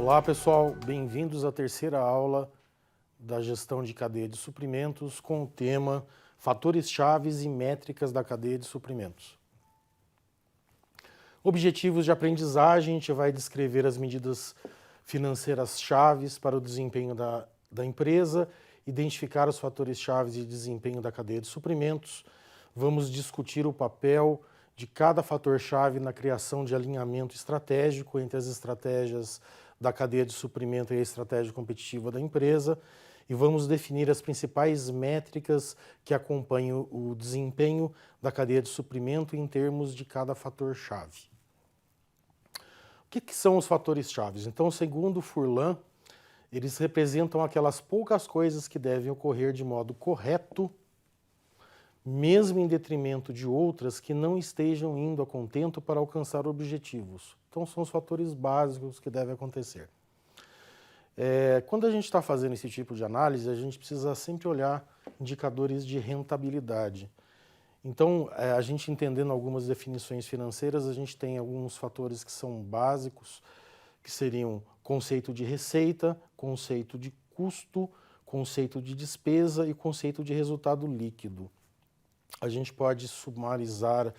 Olá pessoal, bem-vindos à terceira aula da gestão de cadeia de suprimentos com o tema Fatores chaves e métricas da cadeia de suprimentos. Objetivos de aprendizagem: a gente vai descrever as medidas financeiras chaves para o desempenho da empresa, identificar os fatores chaves de desempenho da cadeia de suprimentos, vamos discutir o papel de cada fator-chave na criação de alinhamento estratégico entre as estratégias da cadeia de suprimento e a estratégia competitiva da empresa, e vamos definir as principais métricas que acompanham o desempenho da cadeia de suprimento em termos de cada fator-chave. O que são os fatores-chave? Então, segundo Furlan, eles representam aquelas poucas coisas que devem ocorrer de modo correto, mesmo em detrimento de outras que não estejam indo a contento para alcançar objetivos. Então, são os fatores básicos que devem acontecer. Quando a gente está fazendo esse tipo de análise, a gente precisa sempre olhar indicadores de rentabilidade. Então, a gente entendendo algumas definições financeiras, a gente tem alguns fatores que são básicos, que seriam conceito de receita, conceito de custo, conceito de despesa e conceito de resultado líquido. A gente pode sumarizar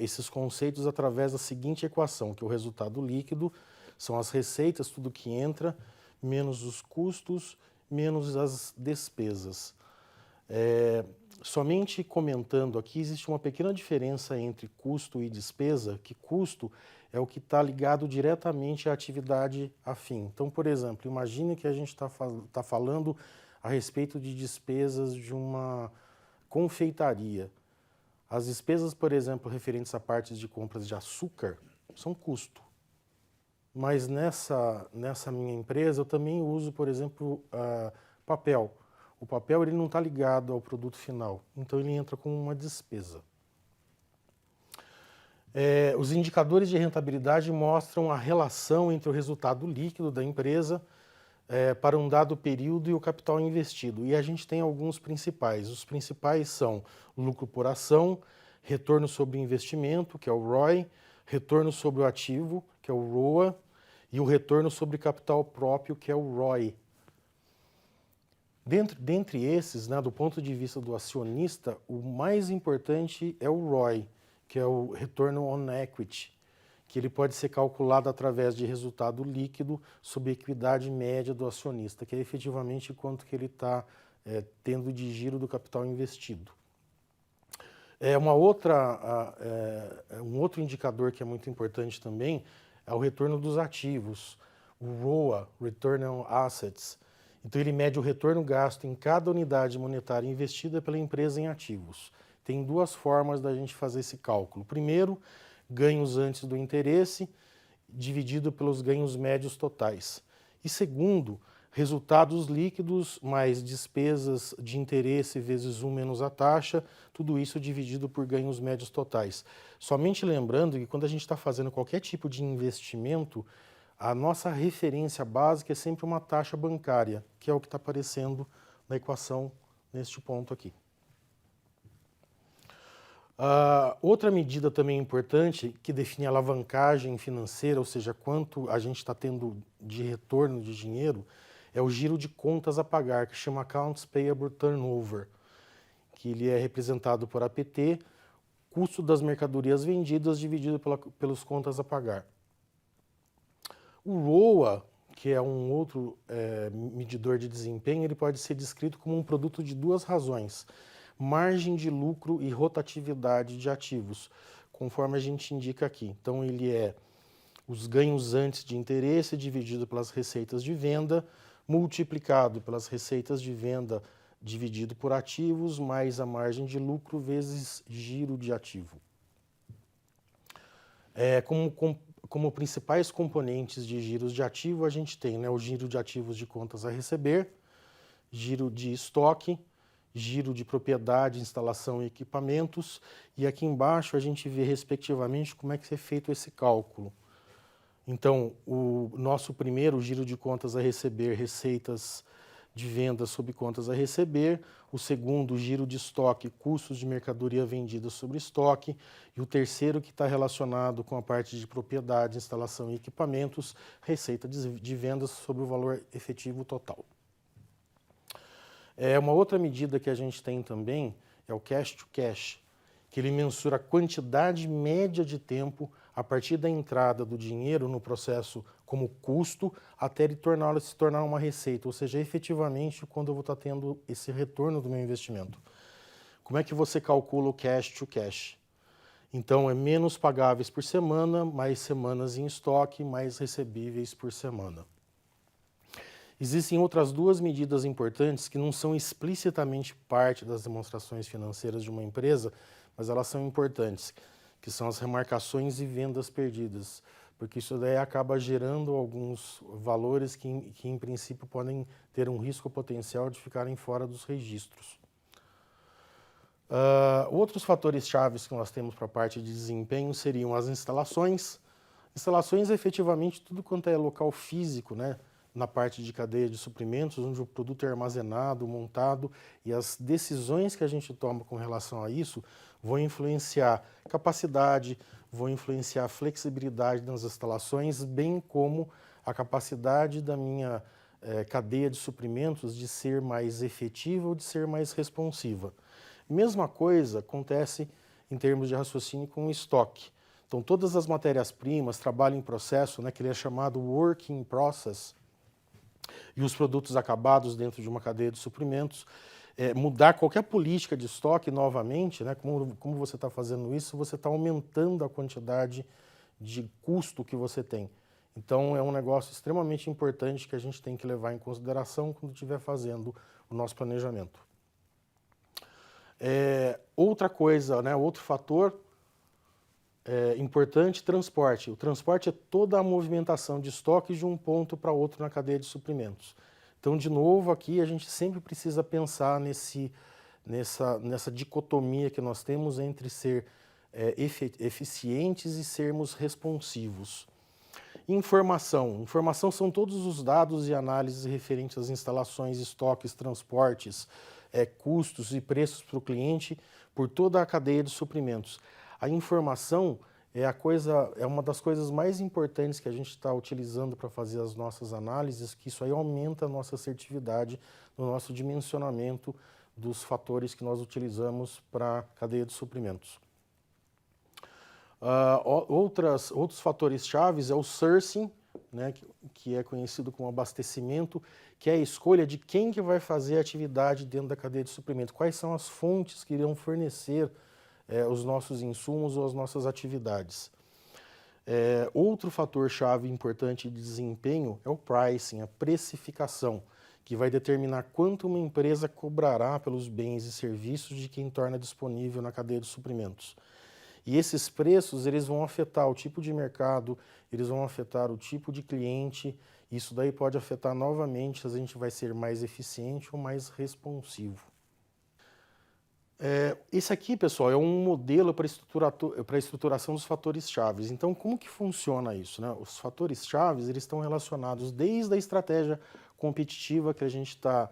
esses conceitos através da seguinte equação, que o resultado líquido são as receitas, tudo que entra, menos os custos, menos as despesas. Somente comentando aqui, existe uma pequena diferença entre custo e despesa, que custo é o que está ligado diretamente à atividade afim. Então, por exemplo, imagine que a gente está falando a respeito de despesas de uma confeitaria. As despesas, por exemplo, referentes a partes de compras de açúcar, são custo. Mas nessa minha empresa eu também uso, por exemplo, papel. O papel ele não está ligado ao produto final, então ele entra como uma despesa. Os indicadores de rentabilidade mostram a relação entre o resultado líquido da empresa para um dado período e o capital investido. E a gente tem alguns principais. Os principais são lucro por ação, retorno sobre investimento, que é o ROI, retorno sobre o ativo, que é o ROA, e o retorno sobre capital próprio, que é o ROI. Dentre esses, do ponto de vista do acionista, o mais importante é o ROI, que é o Return on Equity, que ele pode ser calculado através de resultado líquido sobre a equidade média do acionista, que é efetivamente quanto que ele está tendo de giro do capital investido. Um outro indicador que é muito importante também é o retorno dos ativos, o ROA, Return on Assets. Então ele mede o retorno gasto em cada unidade monetária investida pela empresa em ativos. Tem duas formas da gente fazer esse cálculo. Primeiro, ganhos antes do interesse, dividido pelos ganhos médios totais. E segundo, resultados líquidos mais despesas de interesse vezes 1 menos a taxa, tudo isso dividido por ganhos médios totais. Somente lembrando que quando a gente está fazendo qualquer tipo de investimento, a nossa referência básica é sempre uma taxa bancária, que é o que está aparecendo na equação neste ponto aqui. Outra medida também importante que define a alavancagem financeira, ou seja, quanto a gente está tendo de retorno de dinheiro, é o giro de contas a pagar, que chama Accounts Payable Turnover, que ele é representado por APT, custo das mercadorias vendidas dividido pelos contas a pagar. O ROA, que é um outro medidor de desempenho, ele pode ser descrito como um produto de duas razões: margem de lucro e rotatividade de ativos, conforme a gente indica aqui. Então ele é os ganhos antes de interesse dividido pelas receitas de venda, multiplicado pelas receitas de venda dividido por ativos, mais a margem de lucro vezes giro de ativo. Como principais componentes de giros de ativo, a gente tem o giro de ativos de contas a receber, giro de estoque, giro de propriedade, instalação e equipamentos, e aqui embaixo a gente vê respectivamente como é que é feito esse cálculo. Então, o nosso primeiro giro de contas a receber, receitas de vendas sob contas a receber, o segundo, giro de estoque, custos de mercadoria vendida sobre estoque, e o terceiro, que está relacionado com a parte de propriedade, instalação e equipamentos, receita de vendas sobre o valor efetivo total. Uma outra medida que a gente tem também é o cash to cash, que ele mensura a quantidade média de tempo a partir da entrada do dinheiro no processo como custo até ele se tornar uma receita, ou seja, efetivamente quando eu vou estar tendo esse retorno do meu investimento. Como é que você calcula o cash to cash? Então, é menos pagáveis por semana, mais semanas em estoque, mais recebíveis por semana. Existem outras duas medidas importantes que não são explicitamente parte das demonstrações financeiras de uma empresa, mas elas são importantes, que são as remarcações e vendas perdidas, porque isso daí acaba gerando alguns valores que em princípio podem ter um risco potencial de ficarem fora dos registros. Outros fatores chaves que nós temos para a parte de desempenho seriam as instalações. Instalações é efetivamente tudo quanto é local físico, né? Na parte de cadeia de suprimentos, onde o produto é armazenado, montado, e as decisões que a gente toma com relação a isso vão influenciar capacidade, vão influenciar a flexibilidade das instalações, bem como a capacidade da minha cadeia de suprimentos de ser mais efetiva ou de ser mais responsiva. Mesma coisa acontece em termos de raciocínio com o estoque. Então, todas as matérias-primas, trabalho em processo, né, que ele é chamado work in process, e os produtos acabados dentro de uma cadeia de suprimentos, mudar qualquer política de estoque novamente, né, como você está fazendo isso, você está aumentando a quantidade de custo que você tem. Então, é um negócio extremamente importante que a gente tem que levar em consideração quando estiver fazendo o nosso planejamento. Outra coisa, né, outro fator importante, transporte. O transporte é toda a movimentação de estoque de um ponto para outro na cadeia de suprimentos. Então, de novo, aqui a gente sempre precisa pensar nessa dicotomia que nós temos entre ser eficientes e sermos responsivos. Informação. Informação são todos os dados e análises referentes às instalações, estoques, transportes, custos e preços para o cliente por toda a cadeia de suprimentos. A informação é uma das coisas mais importantes que a gente está utilizando para fazer as nossas análises, que isso aí aumenta a nossa assertividade no nosso dimensionamento dos fatores que nós utilizamos para a cadeia de suprimentos. Outros fatores chaves é o sourcing, né, que é conhecido como abastecimento, que é a escolha de quem que vai fazer a atividade dentro da cadeia de suprimento, quais são as fontes que irão fornecer os nossos insumos ou as nossas atividades. Outro fator chave importante de desempenho é o pricing, a precificação, que vai determinar quanto uma empresa cobrará pelos bens e serviços de quem torna disponível na cadeia de suprimentos. E esses preços, eles vão afetar o tipo de mercado, eles vão afetar o tipo de cliente, isso daí pode afetar novamente se a gente vai ser mais eficiente ou mais responsivo. Esse aqui, pessoal, é um modelo para a estruturação dos fatores chaves. Então, como que funciona isso, né? Os fatores chaves, eles estão relacionados desde a estratégia competitiva que a gente está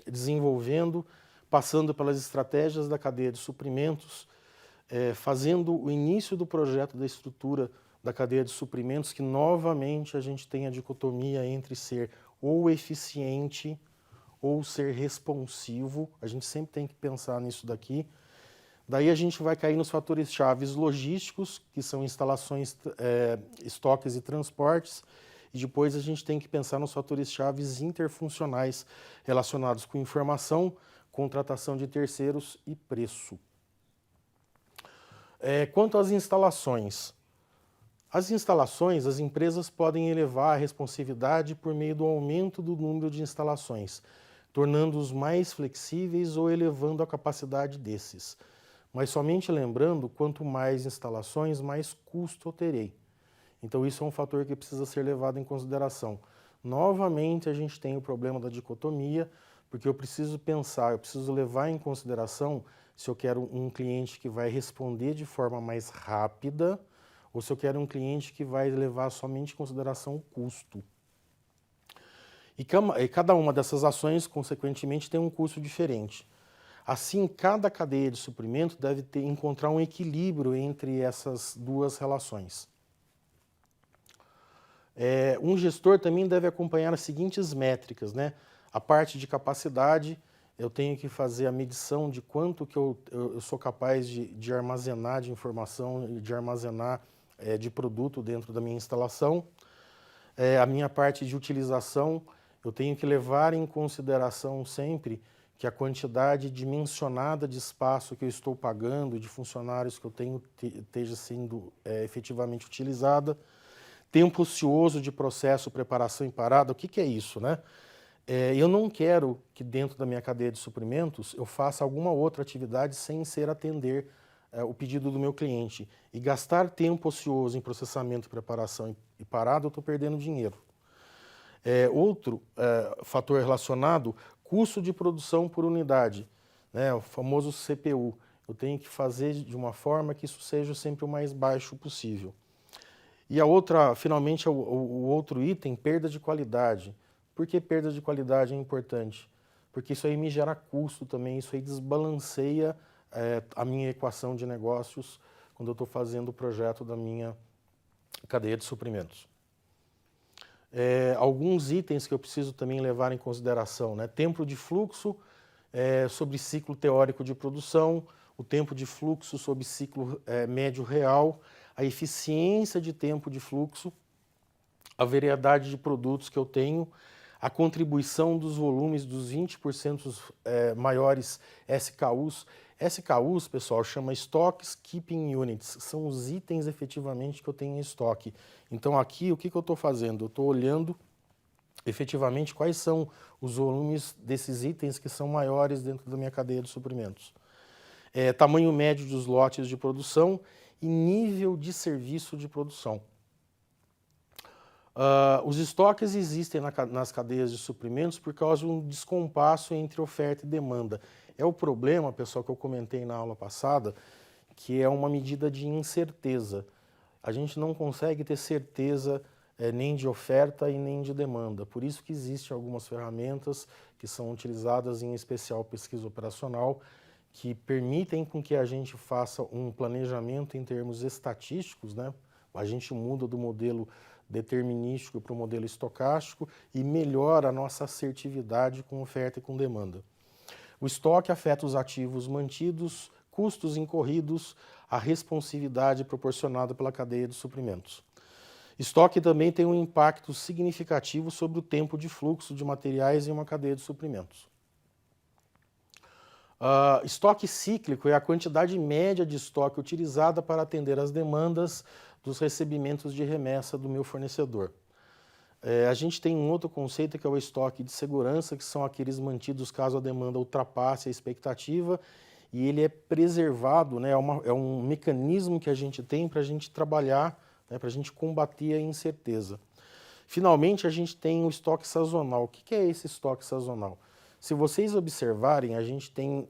desenvolvendo, passando pelas estratégias da cadeia de suprimentos, fazendo o início do projeto da estrutura da cadeia de suprimentos, que novamente a gente tem a dicotomia entre ser ou eficiente ou ser responsivo. A gente sempre tem que pensar nisso daqui. Daí a gente vai cair nos fatores chaves logísticos, que são instalações, estoques e transportes, e depois a gente tem que pensar nos fatores chaves interfuncionais relacionados com informação, contratação de terceiros e preço. Quanto às instalações, as empresas podem elevar a responsividade por meio do aumento do número de instalações, tornando-os mais flexíveis ou elevando a capacidade desses. Mas somente lembrando, quanto mais instalações, mais custo eu terei. Então isso é um fator que precisa ser levado em consideração. Novamente a gente tem o problema da dicotomia, porque eu preciso pensar, eu preciso levar em consideração se eu quero um cliente que vai responder de forma mais rápida ou se eu quero um cliente que vai levar somente em consideração o custo. E cada uma dessas ações, consequentemente, tem um custo diferente. Assim, cada cadeia de suprimento deve encontrar um equilíbrio entre essas duas relações. Um gestor também deve acompanhar as seguintes métricas, né? A parte de capacidade, eu tenho que fazer a medição de quanto que eu sou capaz de armazenar de informação, de armazenar de produto dentro da minha instalação. A minha parte de utilização, eu tenho que levar em consideração sempre que a quantidade dimensionada de espaço que eu estou pagando, de funcionários que eu tenho, esteja sendo efetivamente utilizada. Tempo ocioso de processo, preparação e parada, o que é isso, né? Eu não quero que dentro da minha cadeia de suprimentos eu faça alguma outra atividade sem ser atender o pedido do meu cliente. E gastar tempo ocioso em processamento, preparação e parada, eu estou perdendo dinheiro. Outro fator relacionado, custo de produção por unidade, né? O famoso CPU. Eu tenho que fazer de uma forma que isso seja sempre o mais baixo possível. E a outra, finalmente, o outro item, perda de qualidade. Por que perda de qualidade é importante? Porque isso aí me gera custo também, isso aí desbalanceia a minha equação de negócios quando eu estou fazendo o projeto da minha cadeia de suprimentos. Alguns itens que eu preciso também levar em consideração, né? Tempo de fluxo sobre ciclo teórico de produção, o tempo de fluxo sobre ciclo médio real, a eficiência de tempo de fluxo, a variedade de produtos que eu tenho, a contribuição dos volumes dos 20% maiores SKUs. SKUs, pessoal, chama Stocks Keeping Units, são os itens efetivamente que eu tenho em estoque. Então aqui, o que eu estou fazendo? Eu estou olhando efetivamente quais são os volumes desses itens que são maiores dentro da minha cadeia de suprimentos. Tamanho médio dos lotes de produção e nível de serviço de produção. Os estoques existem nas cadeias de suprimentos por causa de um descompasso entre oferta e demanda. É o problema, pessoal, que eu comentei na aula passada, que é uma medida de incerteza. A gente não consegue ter certeza nem de oferta e nem de demanda. Por isso que existem algumas ferramentas que são utilizadas, em especial pesquisa operacional, que permitem com que a gente faça um planejamento em termos estatísticos, né? A gente muda do modelo determinístico para o modelo estocástico e melhora a nossa assertividade com oferta e com demanda. O estoque afeta os ativos mantidos, custos incorridos, a responsividade proporcionada pela cadeia de suprimentos. Estoque também tem um impacto significativo sobre o tempo de fluxo de materiais em uma cadeia de suprimentos. Estoque cíclico é a quantidade média de estoque utilizada para atender às demandas dos recebimentos de remessa do meu fornecedor. A gente tem um outro conceito que é o estoque de segurança, que são aqueles mantidos caso a demanda ultrapasse a expectativa, e ele é preservado, né? É um mecanismo que a gente tem para a gente trabalhar, né? Para a gente combater a incerteza. Finalmente, a gente tem o estoque sazonal. O que é esse estoque sazonal? Se vocês observarem, a gente tem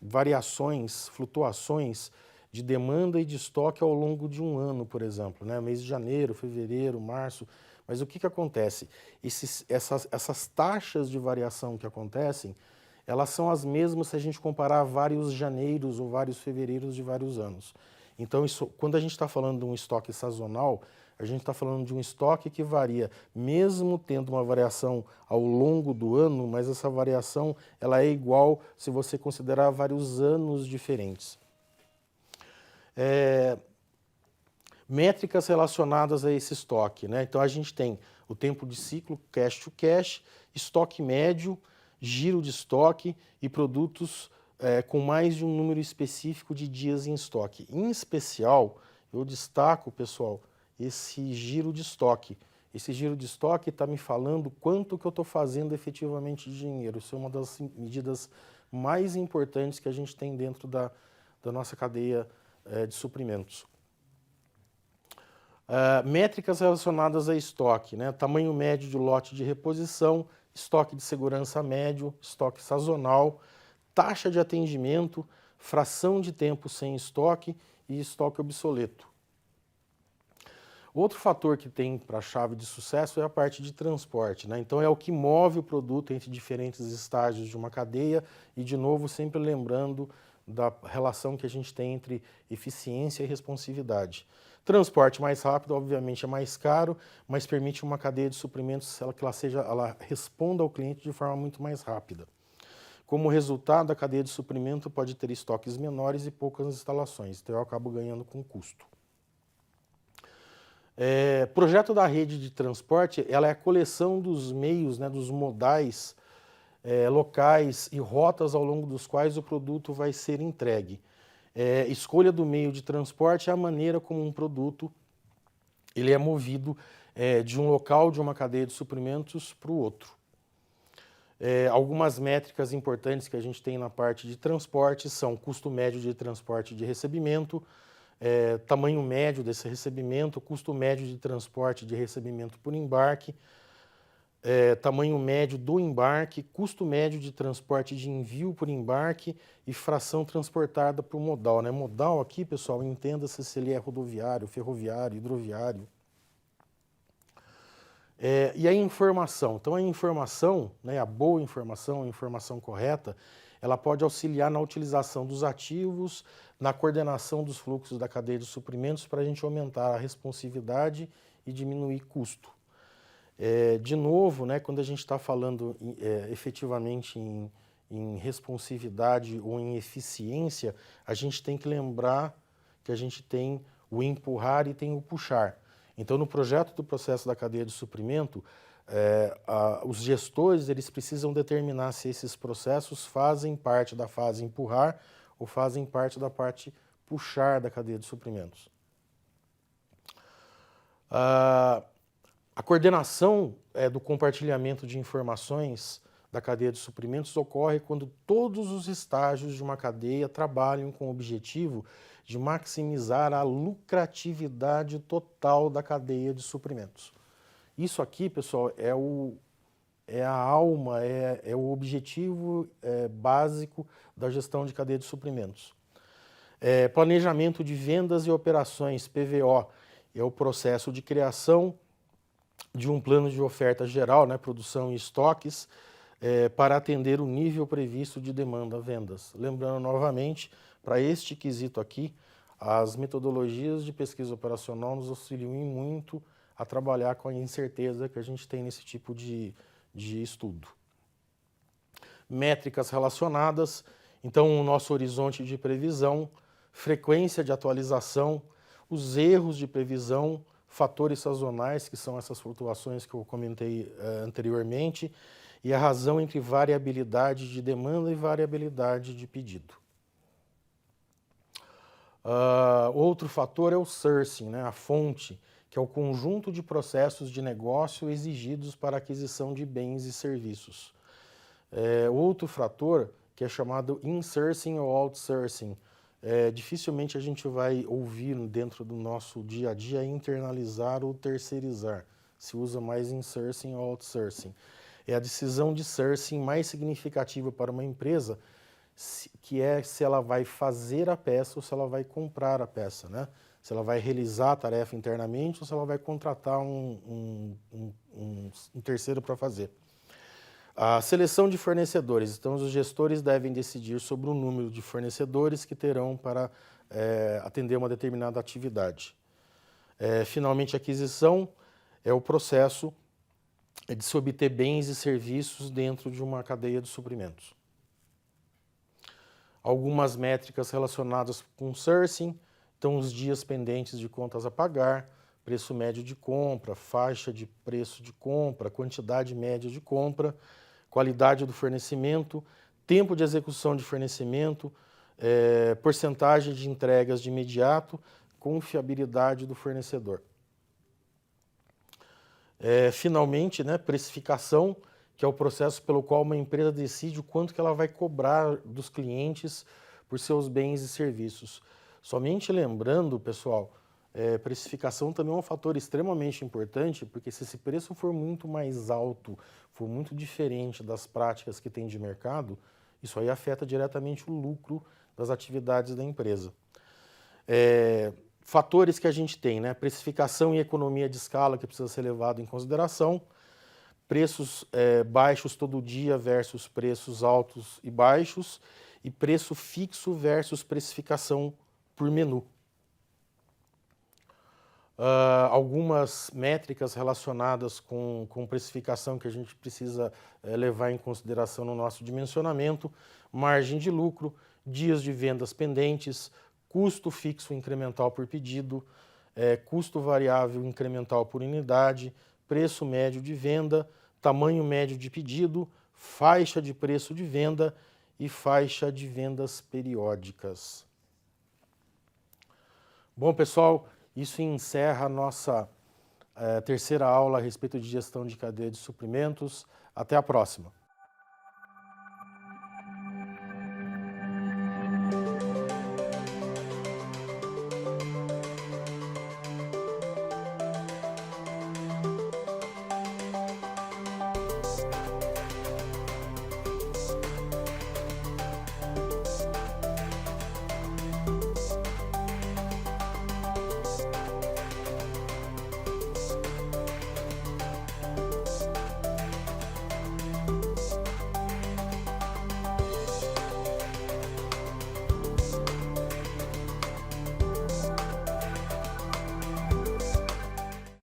variações, flutuações de demanda e de estoque ao longo de um ano, por exemplo, né? Mês de janeiro, fevereiro, março. Mas o que acontece? Essas taxas de variação que acontecem, elas são as mesmas se a gente comparar vários janeiros ou vários fevereiros de vários anos. Então, quando a gente está falando de um estoque sazonal, a gente está falando de um estoque que varia, mesmo tendo uma variação ao longo do ano, mas essa variação ela é igual se você considerar vários anos diferentes. Métricas relacionadas a esse estoque, né? Então a gente tem o tempo de ciclo, cash to cash, estoque médio, giro de estoque e produtos com mais de um número específico de dias em estoque. Em especial, eu destaco, pessoal, esse giro de estoque. Esse giro de estoque está me falando quanto que eu estou fazendo efetivamente de dinheiro. Isso é uma das medidas mais importantes que a gente tem dentro da nossa cadeia de suprimentos. Métricas relacionadas a estoque, né? Tamanho médio de lote de reposição, estoque de segurança médio, estoque sazonal, taxa de atendimento, fração de tempo sem estoque e estoque obsoleto. Outro fator que tem para a chave de sucesso é a parte de transporte, né? Então é o que move o produto entre diferentes estágios de uma cadeia e, de novo, sempre lembrando da relação que a gente tem entre eficiência e responsividade. Transporte mais rápido, obviamente, é mais caro, mas permite uma cadeia de suprimentos que ela responda ao cliente de forma muito mais rápida. Como resultado, a cadeia de suprimento pode ter estoques menores e poucas instalações, então eu acabo ganhando com custo. Projeto da rede de transporte, ela é a coleção dos meios, né, dos modais locais e rotas ao longo dos quais o produto vai ser entregue. Escolha do meio de transporte é a maneira como um produto ele é movido de um local, de uma cadeia de suprimentos para o outro. Algumas métricas importantes que a gente tem na parte de transporte são custo médio de transporte e de recebimento, tamanho médio desse recebimento, custo médio de transporte de recebimento por embarque, tamanho médio do embarque, custo médio de transporte de envio por embarque e fração transportada por modal, né? Modal aqui, pessoal, entenda-se se ele é rodoviário, ferroviário, hidroviário. E a informação? Então a informação, né, a boa informação, a informação correta, ela pode auxiliar na utilização dos ativos, na coordenação dos fluxos da cadeia de suprimentos para a gente aumentar a responsividade e diminuir custo. De novo, né, quando a gente está falando efetivamente em responsividade ou em eficiência, a gente tem que lembrar que a gente tem o empurrar e tem o puxar. Então, no projeto do processo da cadeia de suprimento, os gestores eles precisam determinar se esses processos fazem parte da fase empurrar ou fazem parte da parte puxar da cadeia de suprimentos. A coordenação do compartilhamento de informações da cadeia de suprimentos ocorre quando todos os estágios de uma cadeia trabalham com o objetivo de maximizar a lucratividade total da cadeia de suprimentos. Isso aqui, pessoal, é a alma, é o objetivo básico da gestão de cadeia de suprimentos. Planejamento de vendas e operações, PVO, é o processo de criação de um plano de oferta geral, né, produção e estoques, para atender o nível previsto de demanda vendas. Lembrando novamente, para este quesito aqui, as metodologias de pesquisa operacional nos auxiliam muito a trabalhar com a incerteza que a gente tem nesse tipo de estudo. Métricas relacionadas, então o nosso horizonte de previsão, frequência de atualização, os erros de previsão, fatores sazonais, que são essas flutuações que eu comentei anteriormente, e a razão entre variabilidade de demanda e variabilidade de pedido. Outro fator é o sourcing, né, a fonte, que é o conjunto de processos de negócio exigidos para a aquisição de bens e serviços. Outro fator que é chamado insourcing ou outsourcing. Dificilmente a gente vai ouvir dentro do nosso dia a dia internalizar ou terceirizar. Se usa mais insourcing ou outsourcing. É a decisão de sourcing mais significativa para uma empresa, que é se ela vai fazer a peça ou se ela vai comprar a peça, né? Se ela vai realizar a tarefa internamente ou se ela vai contratar um terceiro para fazer. A seleção de fornecedores. Então, os gestores devem decidir sobre o número de fornecedores que terão para atender uma determinada atividade. Finalmente, a aquisição é o processo de se obter bens e serviços dentro de uma cadeia de suprimentos. Algumas métricas relacionadas com sourcing, então os dias pendentes de contas a pagar, preço médio de compra, faixa de preço de compra, quantidade média de compra, qualidade do fornecimento, tempo de execução de fornecimento, porcentagem de entregas de imediato, confiabilidade do fornecedor. Finalmente, né, precificação, que é o processo pelo qual uma empresa decide o quanto que ela vai cobrar dos clientes por seus bens e serviços. Somente lembrando, pessoal, precificação também é um fator extremamente importante, porque se esse preço for muito mais alto, for muito diferente das práticas que tem de mercado, isso aí afeta diretamente o lucro das atividades da empresa. fatores que a gente tem, né? Precificação e economia de escala que precisa ser levado em consideração, preços baixos todo dia versus preços altos e baixos, e preço fixo versus precificação por menu. Algumas métricas relacionadas com precificação que a gente precisa levar em consideração no nosso dimensionamento: margem de lucro, dias de vendas pendentes, custo fixo incremental por pedido, custo variável incremental por unidade, preço médio de venda, tamanho médio de pedido, faixa de preço de venda e faixa de vendas periódicas. Bom, pessoal, isso encerra a nossa terceira aula a respeito de gestão de cadeia de suprimentos. Até a próxima.